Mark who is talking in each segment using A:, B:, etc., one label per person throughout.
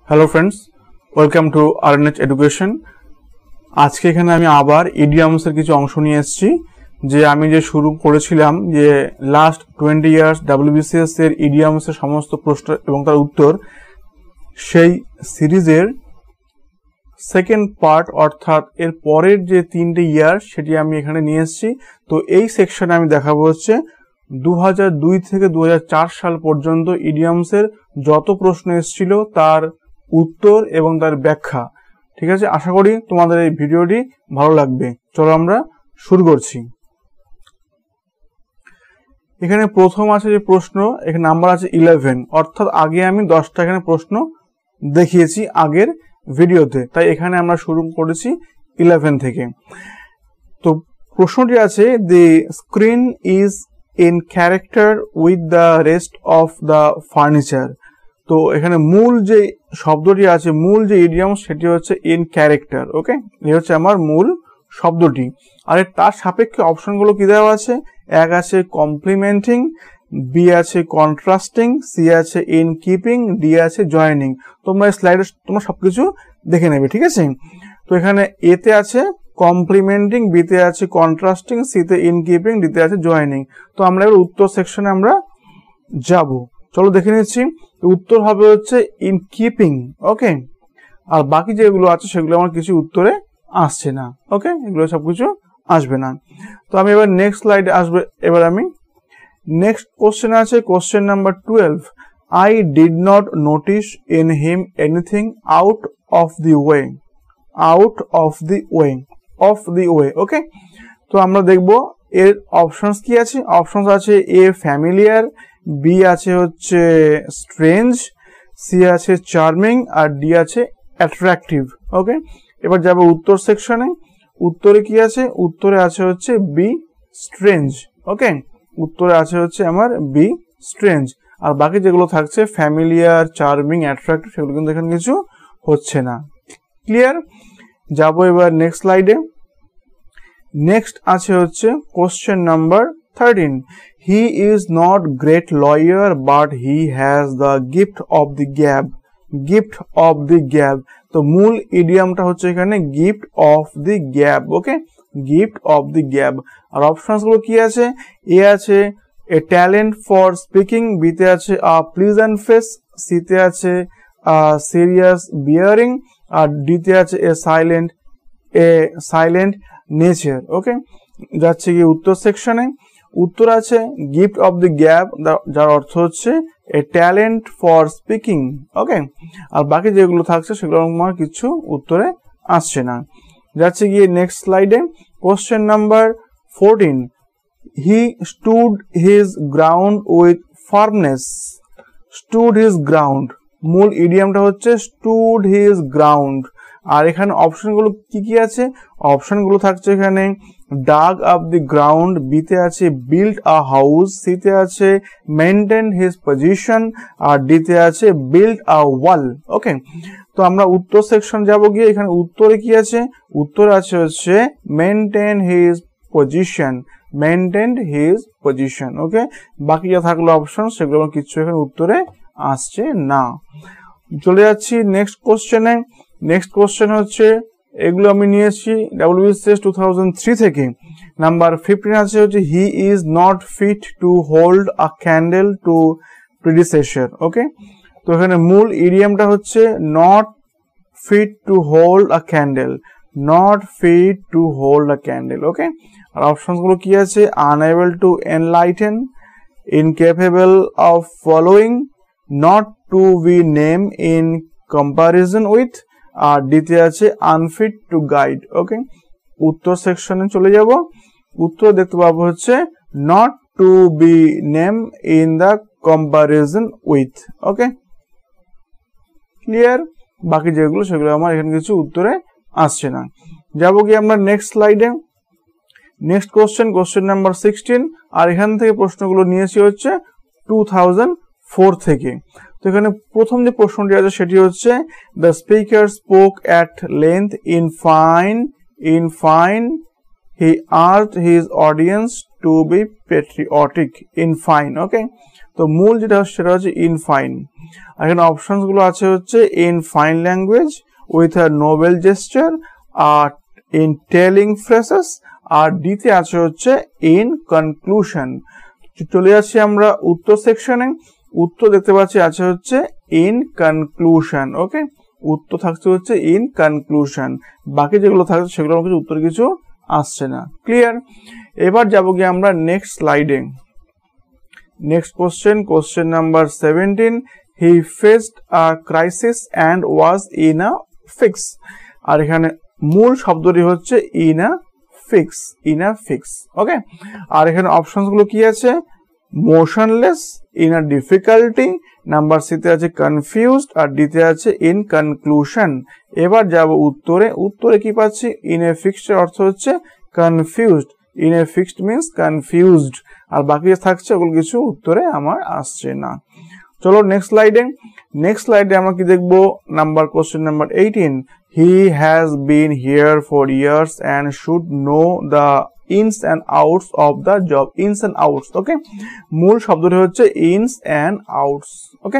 A: Hello friends, welcome to R N H education. আজকে এখানে আমি আবার ইডিয়ামসের কিছু অংশ নিয়ে এসেছি। যে আমি যে শুরু করেছিলাম যে লাস্ট 20 ইয়ার্স ডাব্লিউবিসিএস এর ইডিয়ামসের সমস্ত প্রশ্ন এবং তার উত্তর, সেই সিরিজের সেকেন্ড পার্ট অর্থাৎ এর পরের যে 3টে ইয়ার সেটি আমি এখানে নিয়ে এসেছি। তো এই সেকশনে আমি দেখাবো হচ্ছে 2002 থেকে 2004 সাল পর্যন্ত ইডিয়ামসের যত প্রশ্ন এসেছিল তার উত্তর এবং তার ব্যাখ্যা। ঠিক আছে, আশা করি তোমাদের এই ভিডিওটি ভালো লাগবে। চলো আমরা শুরু করছি। এখানে প্রথম আছে যে প্রশ্ন, এখানে নাম্বার আছে 11, অর্থাৎ আগে আমি 10টা এখানে প্রশ্ন দেখিয়েছি আগের ভিডিওতে, তাই এখানে আমরা শুরু করেছি 11 থেকে। তো প্রশ্নটি আছে, দি screen is in character with the rest of the furniture. তো এখানে মূল যে শব্দটি আছে, মূল যে ইডিয়াম সেটি হচ্ছে ইন ক্যারেক্টার। ওকে, এই হচ্ছে আমার মূল শব্দটি। আর তার সাপেক্ষে অপশনগুলো কি দেওয়া আছে? এক আছে কমপ্লিমেন্টিং, বি আছে কন্ট্রাস্টিং, সি আছে ইন কিপিং, ডি আছে জয়েনিং। তোমরা স্লাইডে তোমরা সবকিছু দেখে নেবে, ঠিক আছে। তো এখানে এতে আছে কমপ্লিমেন্টিং, বিতে আছে কন্ট্রাস্টিং, সিতে ইন কিপিং, ডিতে আছে জয়েনিং। তো আমরা এবার উত্তর সেকশনে আমরা যাব। চলো দেখে নিচ্ছি। উত্তর হবে হচ্ছে ইন কিপিং। ওকে, আর বাকি যেগুলো আছে সেগুলো আমার কিছু উত্তরে আসছে না। ওকে, এগুলো সবকিছু আসবে না। তো আমি এবার নেক্সট স্লাইডে আসবে। এবার আমি নেক্সট কোশ্চেন আছে কোশ্চেন নাম্বার 12। I did not notice in him anything out of the way. Out of the way, of the way. Okay, তো আমরা দেখব এর অপশনস কি আছে। অপশনস আছে এ ফ্যামিলিয়ার, বি আছে হচ্ছে স্ট্রেঞ্জ, সি আছে চার্মিং, আর ডি আছে অ্যাট্রাকটিভ। ওকে, এবার যাবো উত্তর সেকশনে। উত্তরে কি আছে? উত্তরে আছে হচ্ছে বি স্ট্রেঞ্জ। ওকে, উত্তরে আছে হচ্ছে আমার বি স্ট্রেঞ্জ। আর বাকি যেগুলো থাকছে ফ্যামিলিয়ার, চার্মিং, অ্যাট্রাকটিভ, সেগুলো কিন্তু এখানে কিছু হচ্ছে না। ক্লিয়ার? যাবো এবার নেক্সট স্লাইডে। নেক্সট আছে হচ্ছে question number 13। He is not great lawyer but he has the gift of the gab. Gift of the gab. তো মূল ইডিয়ামটা হচ্ছে এখানে gift of the gab. Okay, gift of the gab। আর অপশনস গুলো কি আছে? এ আছে a talent for speaking, B তে আছে a pleasant face, সি তে আছে a serious bearing, আর ডি তে আছে a silent nature। ওকে, যাচ্ছে কি উত্তর সেকশনে। উত্তর আছে গিফট অফ দি গ্যাপ, যার অর্থ হচ্ছে এ ট্যালেন্ট ফর স্পিকিং। ওকে, আর বাকি যেগুলো থাকছে সেগুলো আমার কিছু উত্তরে আসছে না। যাচ্ছে গিয়ে নেক্সট স্লাইডে question number 14। He stood his ground with firmness. Stood his ground, মূল ইডিয়ামটা হচ্ছে স্টুড হিজ গ্রাউন্ড। আর এখানে অপশনগুলো কি কি আছে? অপশনগুলো থাকছে এখানে ডাগ আপ দি গ্রাউন্ড, বিতে আছে বিল্ড আ হাউস, সিতে আছে মেনটেন হিজ পজিশন, আর ডিতে আছে বিল্ড আ ওয়াল। ওকে, তো আমরা উত্তর সেকশন যাব গিয়ে। এখানে উত্তরে কি আছে? উত্তরে আছে হচ্ছে maintain his position, maintain his position. Okay, বাকি যা থাকলো অপশন সেগুলো আমার কিছু এখানে উত্তরে আসছে না। চলে যাচ্ছি নেক্সট কোশ্চেনে। নেক্সট কোশ্চেন হচ্ছে, এগুলো আমি নিয়েছি ডাব্লিউবিসিএস 2003 থেকে। নাম্বার 15 আছে হচ্ছে he is not fit to hold a candle to predecessor. Okay, তো এখানে মূল ইডিয়ামটা হচ্ছে not fit to hold a candle, not fit to hold a candle. Okay, আর অপশনস গুলো কি আছে? Unable to enlighten, incapable of following, not to be name in comparison with, আর ডিতে আছে আনফিট টু গাইড। ওকে, উত্তর সেকশনে চলে যাব। উত্তর দেখতে পাবো হচ্ছে not to be name in the comparison with. Okay, clear? বাকি যেগুলো সেগুলো আমার এখানে কিছু উত্তরে আসছে না। যাবো কি আমরা নেক্সট স্লাইডে। Next question, question number 16। আর এখান থেকে প্রশ্নগুলো নিয়েছি হচ্ছে 2004 থেকে। তো এখানে প্রথম যে প্রশ্নটি আছে সেটি হচ্ছে the speaker spoke at length in fine he art his audience to be patriotic in fine. Okay, তো মূল যেটা সেটা হচ্ছে ইন ফাইন। আর এখানে অপশনস গুলো আছে হচ্ছে in fine language with a noble gesture, আর ইন টেলিং ফ্রেসেস, আর ডিতে আছে হচ্ছে ইন কনক্লুশন। চলে যাচ্ছি আমরা উত্তর সেকশনে। উত্তর দেখতে পাচ্ছি আছে হচ্ছে ইন কনক্লুশন। ওকে, উত্তর থাকছে হচ্ছে ইন কনক্লুশন, বাকি যেগুলো থাকছে সেগুলো কিছু উত্তর কিছু আসছে না। ক্লিয়ার? এবার যাবো গিয়ে আমরা নেক্সট স্লাইডে। Next question number 17, he faced a crisis and was in a fix. আর এখানে মূল শব্দটি হচ্ছে ইন আ ফিক্স। ওকে, আর এখানে অপশনস গুলো কি আছে? Motionless, in a difficulty, number সিতে আছে কনফিউজড, আর ডিতে আছে ইন কনক্লুশন। এবার যাব উত্তরে। উত্তরে কি পাচ্ছি? ইন এ ফিক্সড এর অর্থ হচ্ছে confused, in a fixed means confused, আর বাকি থাকছে ওগুলো কিছু উত্তরে আমার আসছে না। চলো নেক্সট স্লাইডে আমরা কি দেখবো? Question number 18, he has been here for years and should know the ins and outs of the job. Ins and outs, okay, মূল শব্দটি হচ্ছে ইনস অ্যান্ড আউটস। ওকে,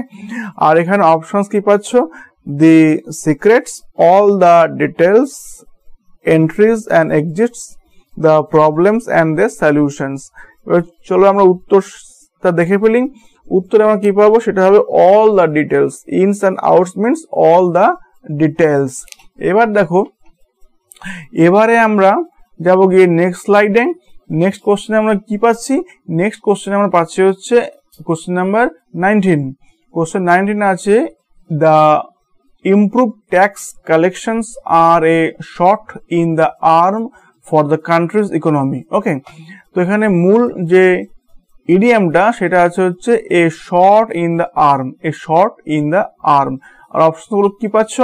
A: আর এখানে অপশনস কি পাচ্ছ? The secrets, all the details, entries and exits, the problems and the solutions. এবার চলো আমরা উত্তরটা দেখে ফেলি। উত্তরে আমরা কি পাবো? সেটা হবে all the details. Ins and outs means all the details. এবার দেখো, এবারে আমরা যাব গিয়ে নেক্সট স্লাইডে। নেক্সট কোশ্চেনে আমরা কি পাচ্ছি? নেক্সট কোশ্চেনে আমরা পাচ্ছি হচ্ছে কোশ্চেন নাম্বার 19। কোশ্চেন 19 আছে the improve tax collections are a shot in the arm for the country's economy. Okay, তো এখানে মূল যে ইডিয়ামটা সেটা আছে হচ্ছে a shot in the arm, a shot in the arm. আর অপশন গুলো কি পাচ্ছ?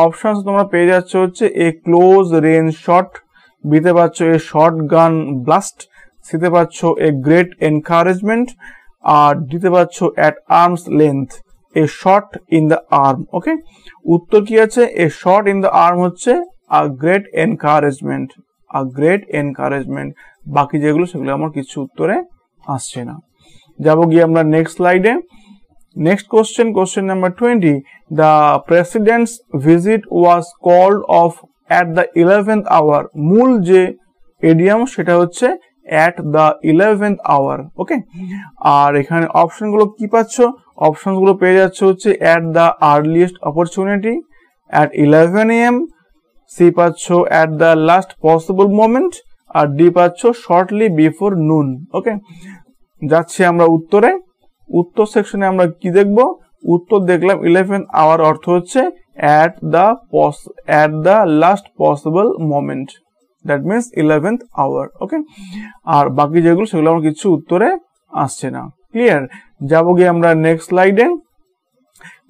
A: অপশন তোমরা পেয়ে যাচ্ছ হচ্ছে এ ক্লোজ রেঞ্জ শট, বিতে পাচ্ছ এ শর্ট গান ব্লাস্ট, সিতে পাচ্ছ এ গ্রেট এনকারেজমেন্ট, আর দিতে পাচ্ছ at arms length, a shot in the arm. Okay, উত্তর কি আছে? A shot in the arm হচ্ছে a great encouragement, a great encouragement. বাকি যেগুলো সেগুলো আমার কিছু উত্তরে আসছে না। যাব গিয়ে আমরা নেক্সট স্লাইডে। Next question number 20, the president's visit was called off at the 11th hour। মূল যে ইডিয়াম সেটা হচ্ছে at the 11th hour। ওকে, আর এখানে অপশন গুলো কি পাচ্ছ? অপশন গুলো পেয়ে যাচ্ছে হচ্ছে at the earliest opportunity, at 11 AM, C পাচ্ছ at the last possible moment, আর ডি পাচ্ছ shortly before noon। ওকে, যাচ্ছি আমরা উত্তরে। উত্তর সেকশনে আমরা কি দেখবো? উত্তর দেখলাম 11th hour অর্থ হচ্ছে at the last possible moment, that means 11th hour। ওকে, আর বাকি যেগুলো সেগুলো আমার কিছু উত্তরে আসছে না। ক্লিয়ার? যাবো গিয়ে আমরা নেক্সট স্লাইডে।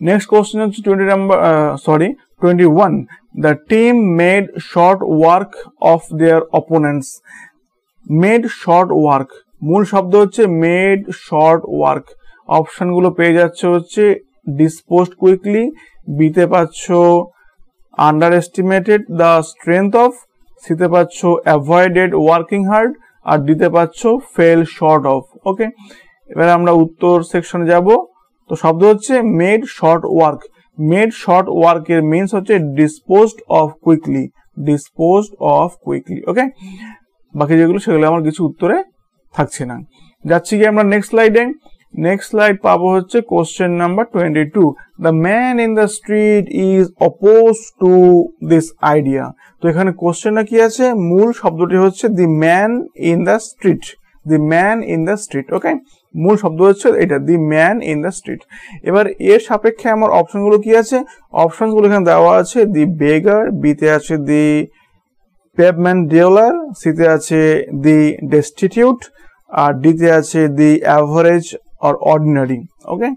A: নেক্সট কোশ্চেন হচ্ছে 21, the team made short work of their opponents। made short work, মূল শব্দ হচ্ছে made short work। অপশন গুলো পেয়ে যাচ্ছে হচ্ছে disposed quickly, বিতে পাচ্ছ underestimated the strength of, সিতে পাচ্ছ avoided working hard, আর দিতে পাচ্ছ fell short of। ওকে, এবার আমরা উত্তর সেকশনে যাব। তো শব্দ হচ্ছে made short work। made short work এর মিনস হচ্ছে disposed of quickly, disposed of quickly। ওকে, বাকি যেগুলো সেগুলো আমার কিছু উত্তরে থাকছে না। যাচ্ছি কি আমরা নেক্সট স্লাইডে। নেক্সট স্লাইড পাবো হচ্ছে question number 22, the man in the street is oppose to this idea. তো এখানে কোশ্চেনটা কি আছে? মূল শব্দটি হচ্ছে the man in the street, the man in the street. Okay, মূল শব্দ হচ্ছে এটা, the man in the street. এবার এর সাপেক্ষে আমার অপশনগুলো কি আছে? অপশনগুলো এখানে দেওয়া আছে দি বেগার, বিতে আছে দি পেভমেন্ট ডিওলার, সিতে আছে দি ডেস্টিটিউট, আর ডিতে আছে দি অ্যাভারেজ or ordinary। ওকে,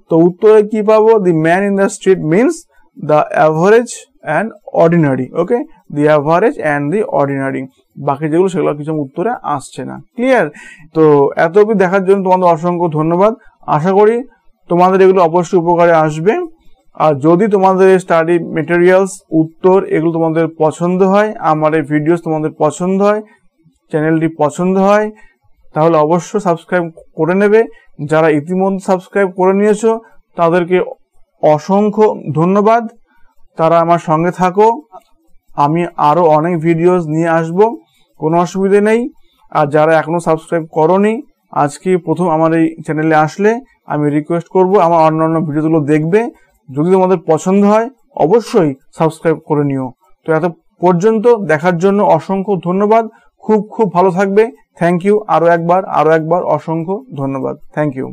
A: তো উত্তরে কি পাবো? দি man in the street means the average and ordinary. Okay, the average and the ordinary. বাকি যেগুলো সেগুলো কিছু উত্তরে আসছে না। ক্লিয়ার? তো এত অবধি দেখার জন্য তোমাদের অসংখ্য ধন্যবাদ। আশা করি তোমাদের এগুলো অবশ্যই উপকারে আসবে। আর যদি তোমাদের স্টাডি মেটেরিয়ালস, উত্তর এগুলো তোমাদের পছন্দ হয়, আমার এই ভিডিওস তোমাদের পছন্দ হয়, চ্যানেলটি পছন্দ হয়, তাহলে অবশ্যই সাবস্ক্রাইব করে নেবে। যারা ইতিমধ্যে সাবস্ক্রাইব করে নিয়েছো তাদেরকে অসংখ্য ধন্যবাদ। তারা আমার সঙ্গে থাকো, আমি আরো অনেক ভিডিওস নিয়ে আসব, কোনো অসুবিধে নেই। আর যারা এখনো সাবস্ক্রাইব করোনি, আজকে প্রথম আমার এই চ্যানেলে আসলে আমি রিকোয়েস্ট করব আমার অন্যান্য ভিডিওগুলো দেখবে। যদি তোমাদের পছন্দ হয় অবশ্যই সাবস্ক্রাইব করে নিও। তো এত পর্যন্ত দেখার জন্য অসংখ্য ধন্যবাদ। খুব খুব ভালো থাকবে। Thank you. আরো একবার অসংখ্য ধন্যবাদ। Thank you.